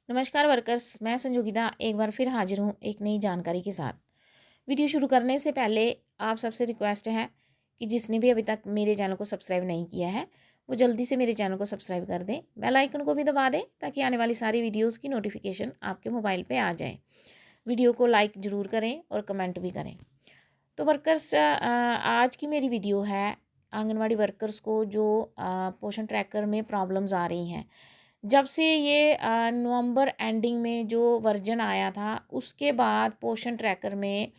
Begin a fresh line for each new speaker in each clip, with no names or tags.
नमस्कार वर्कर्स, मैं संजोगिता एक बार फिर हाजिर हूँ एक नई जानकारी के साथ। वीडियो शुरू करने से पहले आप सबसे रिक्वेस्ट है कि जिसने भी अभी तक मेरे चैनल को सब्सक्राइब नहीं किया है वो जल्दी से मेरे चैनल को सब्सक्राइब कर दें, बेल आइकन को भी दबा दें ताकि आने वाली सारी वीडियोज़ की नोटिफिकेशन आपके मोबाइल पर आ जाए। वीडियो को लाइक ज़रूर करें और कमेंट भी करें। तो वर्कर्स, आज की मेरी वीडियो है आंगनवाड़ी वर्कर्स को जो पोषण ट्रैकर में प्रॉब्लम्स आ रही हैं। जब से ये नवंबर एंडिंग में जो वर्जन आया था उसके बाद पोषण ट्रैकर में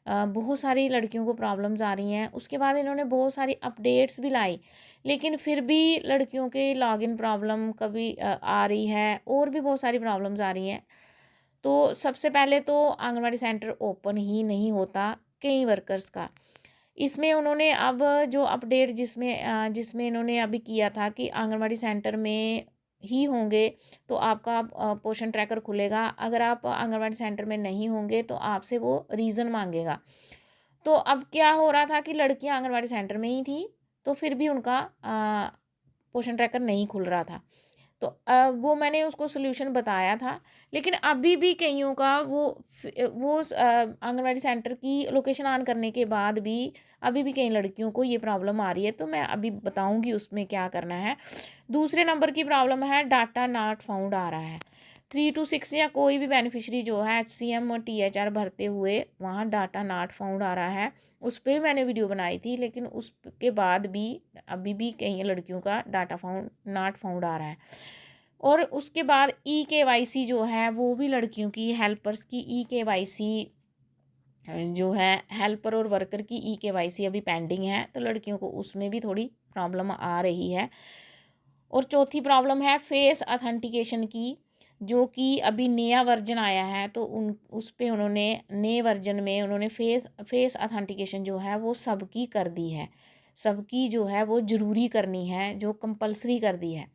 बहुत सारी लड़कियों को प्रॉब्लम्स आ रही हैं। उसके बाद इन्होंने बहुत सारी अपडेट्स भी लाई, लेकिन फिर भी लड़कियों के लॉगिन प्रॉब्लम कभी आ रही है और भी बहुत सारी प्रॉब्लम्स आ रही हैं। तो सबसे पहले तो आंगनवाड़ी सेंटर ओपन ही नहीं होता कई वर्कर्स का। इसमें उन्होंने अब जो अपडेट जिसमें इन्होंने अभी किया था कि आंगनवाड़ी सेंटर में ही होंगे तो आपका पोषण ट्रैकर खुलेगा। अगर आप आंगनवाड़ी सेंटर में नहीं होंगे तो आपसे वो रीज़न मांगेगा। तो अब क्या हो रहा था कि लड़कियां आंगनवाड़ी सेंटर में ही थी तो फिर भी उनका पोषण ट्रैकर नहीं खुल रहा था। तो वो मैंने उसको सॉल्यूशन बताया था, लेकिन अभी भी कईयों का वो आंगनवाड़ी सेंटर की लोकेशन ऑन करने के बाद भी अभी भी कई लड़कियों को ये प्रॉब्लम आ रही है। तो मैं अभी बताऊंगी उसमें क्या करना है। दूसरे नंबर की प्रॉब्लम है डाटा नॉट फाउंड आ रहा है। 3 to 6 या कोई भी बेनिफिशरी जो है HCM और THR भरते हुए वहाँ डाटा नॉट फाउंड आ रहा है। उस पर मैंने वीडियो बनाई थी, लेकिन उसके बाद भी अभी भी कई लड़कियों का डाटा नॉट फाउंड आ रहा है। और उसके बाद EKYC जो है वो भी लड़कियों की हेल्पर्स की EKYC जो है हेल्पर और वर्कर की EKYC अभी पेंडिंग है, तो लड़कियों को उसमें भी थोड़ी प्रॉब्लम आ रही है। और चौथी प्रॉब्लम है फेस अथेंटिकेशन की, जो कि अभी नया वर्जन आया है तो उस पे उन्होंने नए वर्जन में उन्होंने फेस अथेंटिकेशन जो है वो सबकी कर दी है। सबकी जो है वो ज़रूरी करनी है, जो कंपलसरी कर दी है।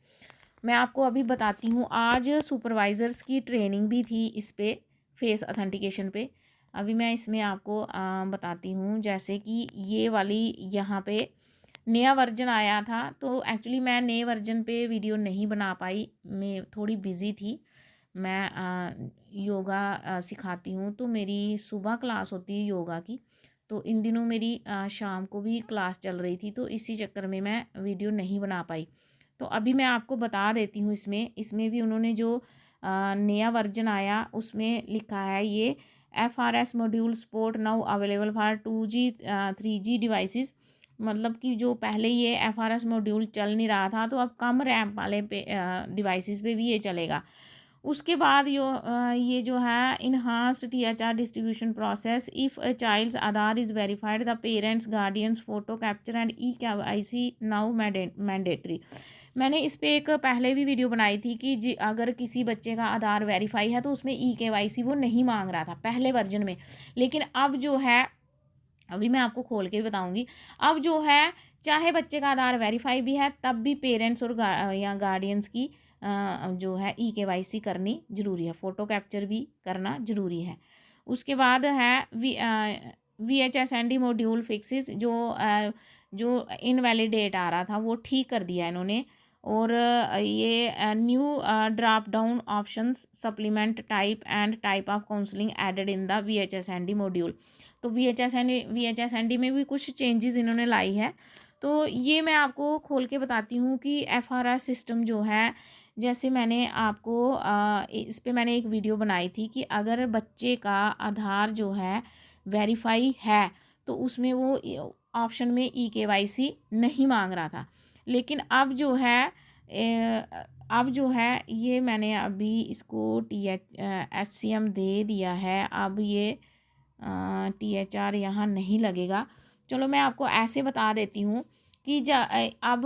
मैं आपको अभी बताती हूँ, आज सुपरवाइज़र्स की ट्रेनिंग भी थी इस पे फेस अथेंटिकेशन पे। अभी मैं इसमें आपको बताती हूँ, जैसे कि ये वाली यहाँ पे नया वर्जन आया था तो एक्चुअली मैं नए वर्जन पे वीडियो नहीं बना पाई, मैं थोड़ी बिज़ी थी। मैं योगा सिखाती हूँ तो मेरी सुबह क्लास होती है योगा की, तो इन दिनों मेरी शाम को भी क्लास चल रही थी तो इसी चक्कर में मैं वीडियो नहीं बना पाई। तो अभी मैं आपको बता देती हूँ, इसमें भी उन्होंने जो नया वर्जन आया उसमें लिखा है ये FRS module support now available for 2G 3G devices. मतलब कि जो पहले ये FRS मॉड्यूल चल नहीं रहा था तो अब कम रैम वाले पे डिवाइसेस पे भी ये चलेगा। उसके बाद ये जो है enhanced THR distribution process if a child's Aadhaar is verified the parents guardians photo capture and EKYC now mandatory. मैंने इस पे एक पहले भी वीडियो बनाई थी कि जी अगर किसी बच्चे का आधार वेरीफाई है तो उसमें EKYC वो नहीं मांग रहा था पहले वर्जन में। लेकिन अब जो है, अभी मैं आपको खोल के भी बताऊंगी, अब जो है चाहे बच्चे का आधार वेरीफाई भी है तब भी पेरेंट्स और या गार्डियंस की जो है EKYC करनी ज़रूरी है, फ़ोटो कैप्चर भी करना ज़रूरी है। उसके बाद है VHSND मॉड्यूल फिक्सेस, जो इनवैलिडेट आ रहा था वो ठीक कर दिया इन्होंने। और ये new drop down options supplement type of counselling added in the VHSND module. तो VHSND में भी कुछ चेंजेस इन्होंने लाई है। तो ये मैं आपको खोल के बताती हूँ कि FRS सिस्टम जो है, जैसे मैंने आपको इस पे मैंने एक वीडियो बनाई थी कि अगर बच्चे का आधार जो है वेरीफाई है तो उसमें वो ऑप्शन में EKYC नहीं मांग रहा था। लेकिन अब जो है ये मैंने अभी इसको HCM दे दिया है। अब ये THR यहाँ नहीं लगेगा। चलो मैं आपको ऐसे बता देती हूँ कि अब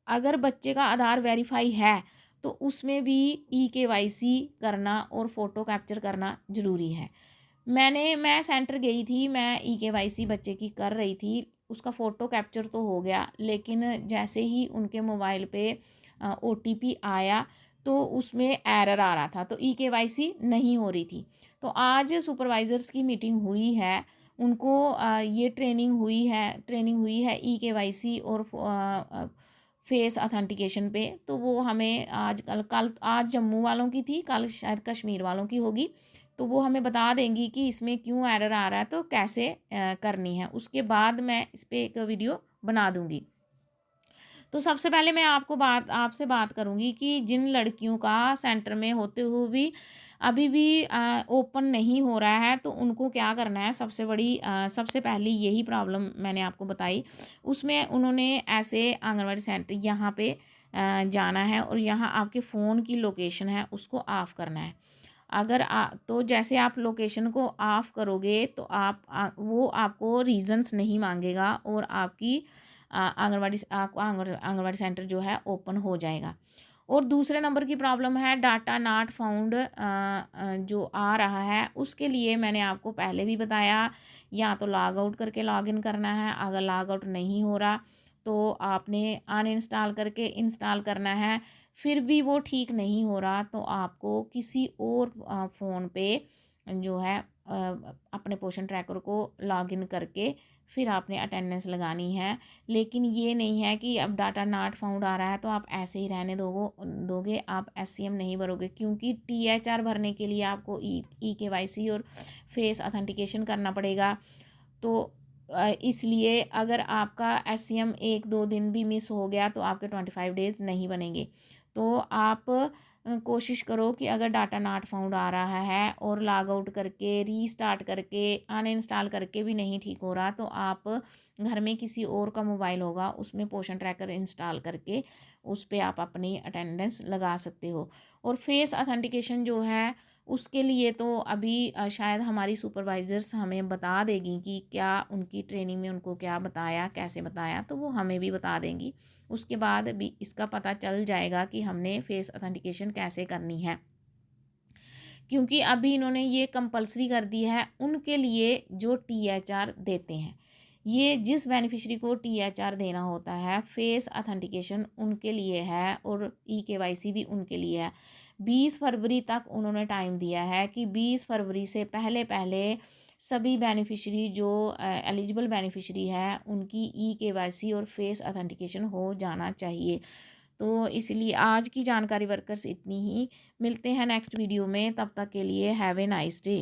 अगर बच्चे का आधार वेरीफाई है तो उसमें भी EKYC करना और फ़ोटो कैप्चर करना ज़रूरी है। मैं सेंटर गई थी, मैं EKYC बच्चे की कर रही थी, उसका फ़ोटो कैप्चर तो हो गया, लेकिन जैसे ही उनके मोबाइल पे OTP आया तो उसमें एरर आ रहा था, तो EKYC नहीं हो रही थी। तो आज सुपरवाइज़र्स की मीटिंग हुई है, उनको ये ट्रेनिंग हुई है EKYC और फेस ऑथेंटिकेशन पे। तो वो हमें आज जम्मू वालों की थी, कल शायद कश्मीर वालों की होगी। तो वो हमें बता देंगी कि इसमें क्यों एरर आ रहा है, तो कैसे करनी है। उसके बाद मैं इस पर एक वीडियो बना दूँगी। तो सबसे पहले मैं आपसे बात करूँगी कि जिन लड़कियों का सेंटर में होते हुए भी अभी भी ओपन नहीं हो रहा है, तो उनको क्या करना है। सबसे पहली यही प्रॉब्लम मैंने आपको बताई। उसमें उन्होंने ऐसे आंगनवाड़ी सेंटर यहाँ पे जाना है और यहाँ आपके फ़ोन की लोकेशन है उसको ऑफ़ करना है। तो जैसे आप लोकेशन को ऑफ़ करोगे तो वो आपको रीज़न्स नहीं मांगेगा और आपकी आंगनवाड़ी सेंटर जो है ओपन हो जाएगा। और दूसरे नंबर की प्रॉब्लम है डाटा नॉट फाउंड जो आ रहा है, उसके लिए मैंने आपको पहले भी बताया, या तो लॉग आउट करके लॉग इन करना है। अगर लॉग आउट नहीं हो रहा तो आपने अनइंस्टॉल करके इंस्टॉल करना है। फिर भी वो ठीक नहीं हो रहा तो आपको किसी और फ़ोन पे जो है अपने पोषण ट्रैकर को लॉगिन करके फिर आपने अटेंडेंस लगानी है। लेकिन ये नहीं है कि अब डाटा नॉट फाउंड आ रहा है तो आप ऐसे ही रहने दोगे, आप एससीएम नहीं भरोगे, क्योंकि टीएचआर भरने के लिए आपको ई केवाईसी और फेस ऑथेंटिकेशन करना पड़ेगा। तो इसलिए अगर आपका एससीएम 1-2 दिन भी मिस हो गया तो आपके 25 डेज़ नहीं बनेंगे। तो आप कोशिश करो कि अगर डाटा नॉट फाउंड आ रहा है और लॉग आउट करके रीस्टार्ट करके अनइंस्टॉल करके भी नहीं ठीक हो रहा, तो आप घर में किसी और का मोबाइल होगा उसमें पोषण ट्रैकर इंस्टॉल करके उस पे आप अपनी अटेंडेंस लगा सकते हो। और फेस ऑथेंटिकेशन जो है उसके लिए तो अभी शायद हमारी सुपरवाइज़र्स हमें बता देगी कि क्या उनकी ट्रेनिंग में उनको क्या बताया, कैसे बताया, तो वो हमें भी बता देंगी। उसके बाद भी इसका पता चल जाएगा कि हमने फेस ऑथेंटिकेशन कैसे करनी है। क्योंकि अभी इन्होंने ये कंपल्सरी कर दी है उनके लिए जो टीएचआर देते हैं। ये जिस बेनिफिशियरी को टीएचआर देना होता है, फेस ऑथेंटिकेशन उनके लिए है और ई-केवाईसी भी उनके लिए है। 20 फरवरी तक उन्होंने टाइम दिया है कि 20 फरवरी से पहले सभी बेनिफिशियरी जो एलिजिबल बेनिफिशियरी है उनकी ई-केवाईसी और फेस ऑथेंटिकेशन हो जाना चाहिए। तो इसलिए आज की जानकारी वर्कर्स इतनी ही। मिलते हैं नेक्स्ट वीडियो में, तब तक के लिए हैव ए नाइस डे।